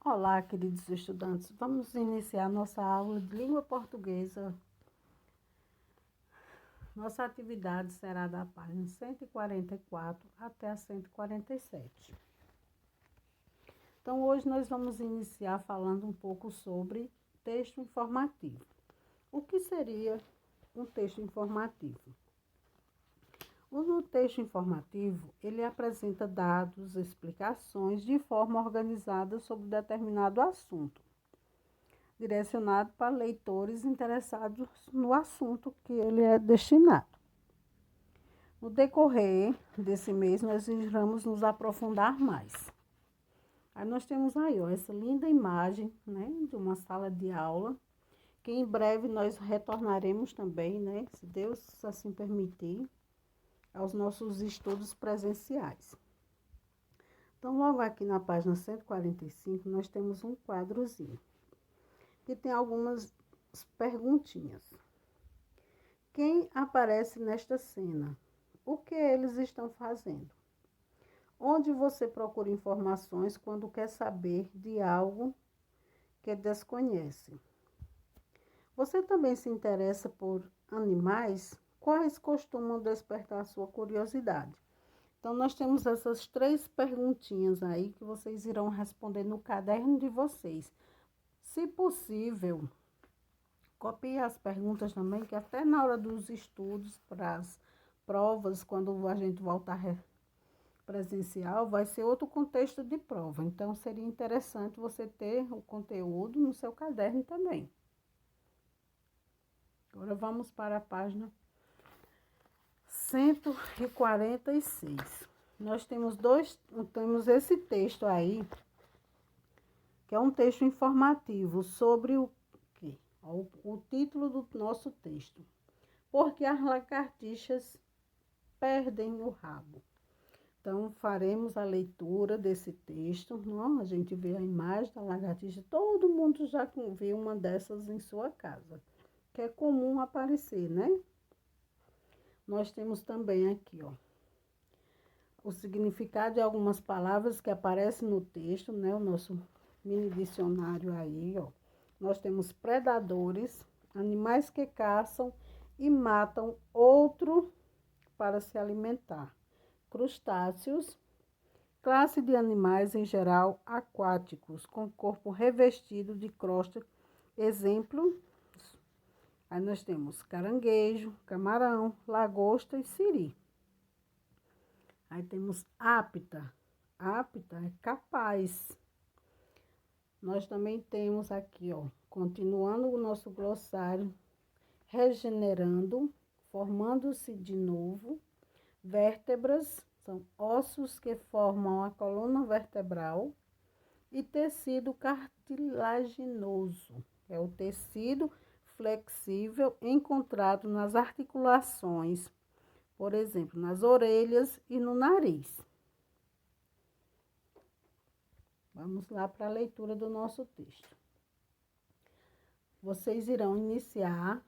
Olá, queridos estudantes. Vamos iniciar nossa aula de língua portuguesa. Nossa atividade será da página 144 até a 147. Então, hoje nós vamos iniciar falando um pouco sobre texto informativo. O que seria um texto informativo? O texto informativo, ele apresenta dados, explicações de forma organizada sobre determinado assunto, direcionado para leitores interessados no assunto que ele é destinado. No decorrer desse mês, nós iremos nos aprofundar mais. Aí nós temos aí, essa linda imagem, né, de uma sala de aula, que em breve nós retornaremos também, né, se Deus assim permitir, aos nossos estudos presenciais. Então, logo aqui na página 145, nós temos um quadrozinho, que tem algumas perguntinhas. Quem aparece nesta cena? O que eles estão fazendo? Onde você procura informações quando quer saber de algo que desconhece? Você também se interessa por animais? Quais costumam despertar sua curiosidade? Então, nós temos essas 3 perguntinhas aí que vocês irão responder no caderno de vocês. Se possível, copie as perguntas também, que até na hora dos estudos para as provas, quando a gente voltar presencial, vai ser outro contexto de prova. Então, seria interessante você ter o conteúdo no seu caderno também. Agora, vamos para a página 146. Nós temos esse texto aí, que é um texto informativo sobre o quê? O título do nosso texto. Por que as lagartixas perdem o rabo? Então, faremos a leitura desse texto. A gente vê a imagem da lagartixa. Todo mundo já viu uma dessas em sua casa, que é comum aparecer, né? Nós temos também aqui, o significado de algumas palavras que aparecem no texto, né? O nosso mini dicionário aí, Nós temos predadores, animais que caçam e matam outro para se alimentar. Crustáceos, classe de animais em geral aquáticos, com corpo revestido de crosta. Exemplo, aí nós temos caranguejo, camarão, lagosta e siri. Aí temos apta. Apta é capaz. Nós também temos aqui, continuando o nosso glossário, regenerando, formando-se de novo. Vértebras são ossos que formam a coluna vertebral. E tecido cartilaginoso é o tecido flexível encontrado nas articulações, por exemplo, nas orelhas e no nariz. Vamos lá para a leitura do nosso texto. Vocês irão iniciar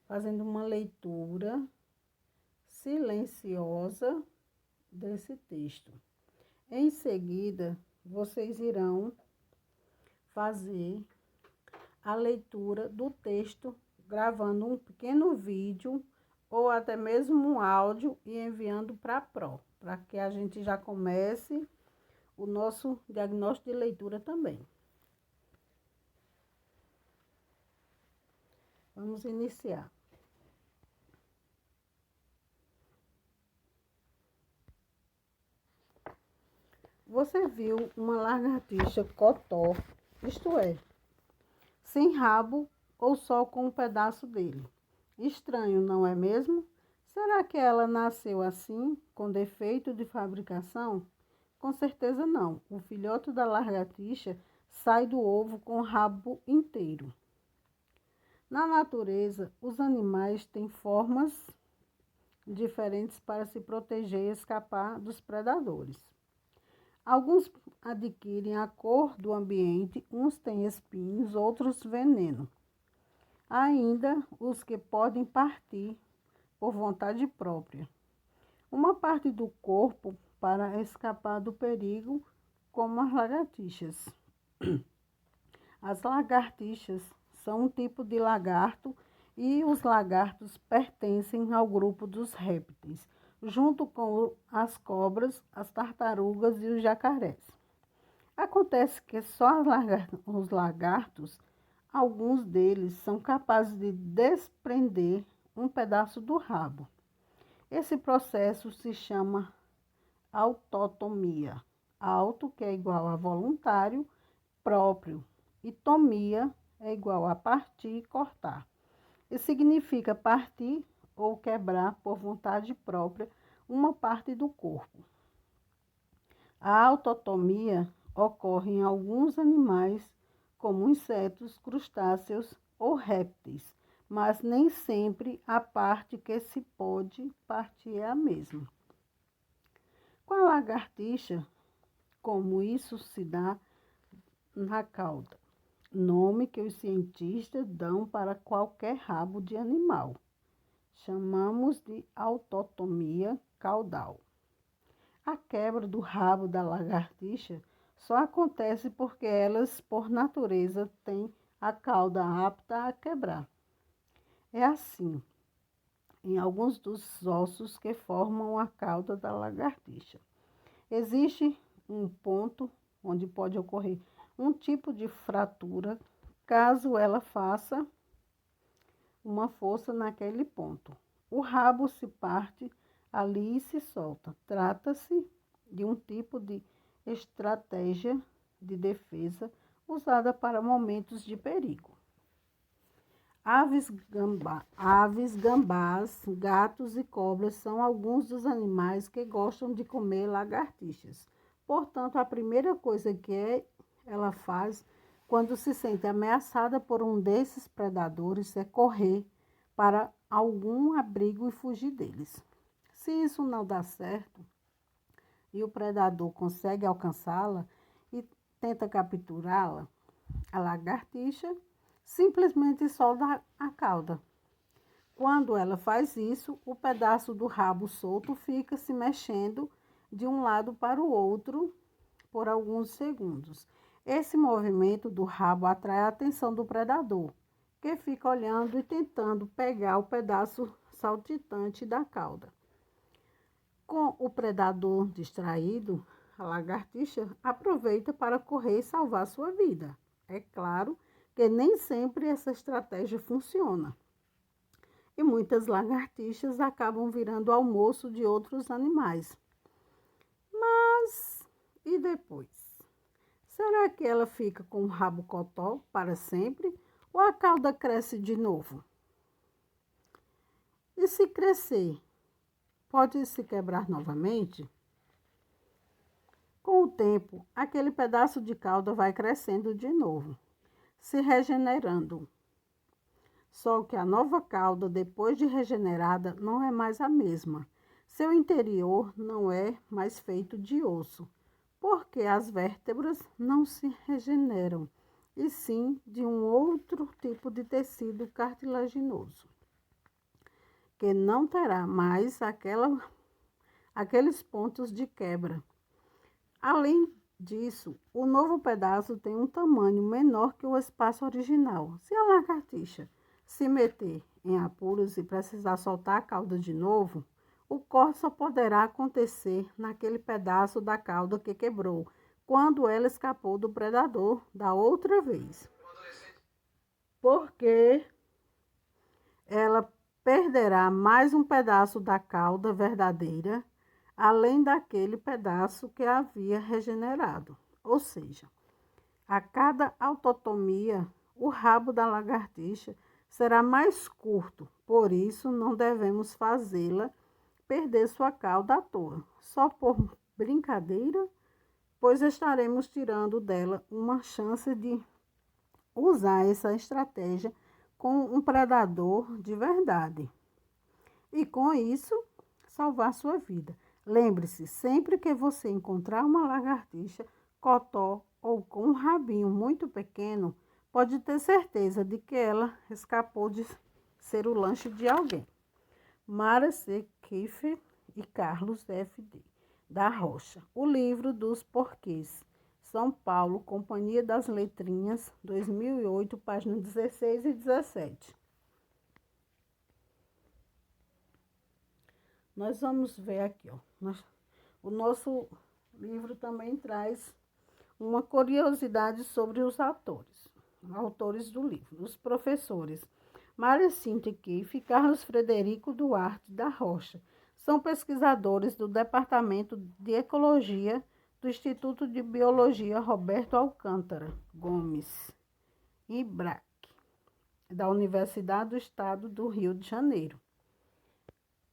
fazendo uma leitura silenciosa desse texto. Em seguida, vocês irão fazer a leitura do texto, gravando um pequeno vídeo ou até mesmo um áudio e enviando para a Pro, para que a gente já comece o nosso diagnóstico de leitura também. Vamos iniciar. Você viu uma lagartixa cotó, isto é, sem rabo ou só com um pedaço dele. Estranho, não é mesmo? Será que ela nasceu assim, com defeito de fabricação? Com certeza não. O filhote da lagartixa sai do ovo com o rabo inteiro. Na natureza, os animais têm formas diferentes para se proteger e escapar dos predadores. Alguns adquirem a cor do ambiente, uns têm espinhos, outros veneno. Há ainda os que podem partir por vontade própria uma parte do corpo para escapar do perigo, como as lagartixas. As lagartixas são um tipo de lagarto e os lagartos pertencem ao grupo dos répteis, junto com as cobras, as tartarugas e os jacarés. Acontece que só os lagartos, alguns deles, são capazes de desprender um pedaço do rabo. Esse processo se chama autotomia. Auto, que é igual a voluntário, próprio, e tomia é igual a partir e cortar. E significa partir ou quebrar por vontade própria uma parte do corpo. A autotomia ocorre em alguns animais, como insetos, crustáceos ou répteis, mas nem sempre a parte que se pode partir é a mesma. Com a lagartixa, como isso se dá na cauda, nome que os cientistas dão para qualquer rabo de animal. Chamamos de autotomia caudal. A quebra do rabo da lagartixa só acontece porque elas, por natureza, têm a cauda apta a quebrar. É assim em alguns dos ossos que formam a cauda da lagartixa. Existe um ponto onde pode ocorrer um tipo de fratura, caso ela faça uma força naquele ponto. O rabo se parte ali e se solta. Trata-se de um tipo de estratégia de defesa usada para momentos de perigo. Aves, gambás, gatos e cobras são alguns dos animais que gostam de comer lagartixas. Portanto, a primeira coisa que ela faz quando se sente ameaçada por um desses predadores é correr para algum abrigo e fugir deles. Se isso não dá certo e o predador consegue alcançá-la e tenta capturá-la, a lagartixa simplesmente solta a cauda. Quando ela faz isso, o pedaço do rabo solto fica se mexendo de um lado para o outro por alguns segundos. Esse movimento do rabo atrai a atenção do predador, que fica olhando e tentando pegar o pedaço saltitante da cauda. Com o predador distraído, a lagartixa aproveita para correr e salvar sua vida. É claro que nem sempre essa estratégia funciona. E muitas lagartixas acabam virando almoço de outros animais. Mas e depois? Será que ela fica com o rabo cotó para sempre ou a cauda cresce de novo? E se crescer, pode se quebrar novamente? Com o tempo, aquele pedaço de cauda vai crescendo de novo, se regenerando. Só que a nova cauda, depois de regenerada, não é mais a mesma. Seu interior não é mais feito de osso, porque as vértebras não se regeneram, e sim de um outro tipo de tecido cartilaginoso, que não terá mais aqueles pontos de quebra. Além disso, o novo pedaço tem um tamanho menor que o espaço original. Se a lagartixa se meter em apuros e precisar soltar a cauda de novo, o corte só poderá acontecer naquele pedaço da cauda que quebrou, quando ela escapou do predador da outra vez. Porque ela perderá mais um pedaço da cauda verdadeira, além daquele pedaço que havia regenerado. Ou seja, a cada autotomia, o rabo da lagartixa será mais curto, por isso não devemos fazê-la perder sua cauda à toa, só por brincadeira, pois estaremos tirando dela uma chance de usar essa estratégia com um predador de verdade. E com isso, salvar sua vida. Lembre-se, sempre que você encontrar uma lagartixa, cotó ou com um rabinho muito pequeno, pode ter certeza de que ela escapou de ser o lanche de alguém. Mara C. Kiefer e Carlos F. D. da Rocha. O livro dos porquês. São Paulo, Companhia das Letrinhas, 2008, páginas 16 e 17. Nós vamos ver aqui, ó. O nosso livro também traz uma curiosidade sobre os autores do livro. Os professores Mária Cíntia Keefe e Carlos Frederico Duarte da Rocha são pesquisadores do Departamento de Ecologia do Instituto de Biologia Roberto Alcântara Gomes, IBRAC, da Universidade do Estado do Rio de Janeiro.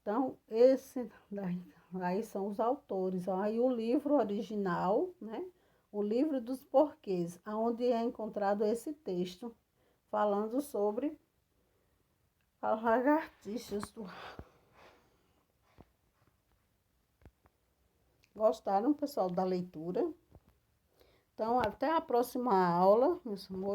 Então, esse daí são os autores. Aí o livro original, né? O livro dos porquês, onde é encontrado esse texto falando sobre as lagartixas do... Gostaram, pessoal, da leitura? Então, até a próxima aula, meus amores.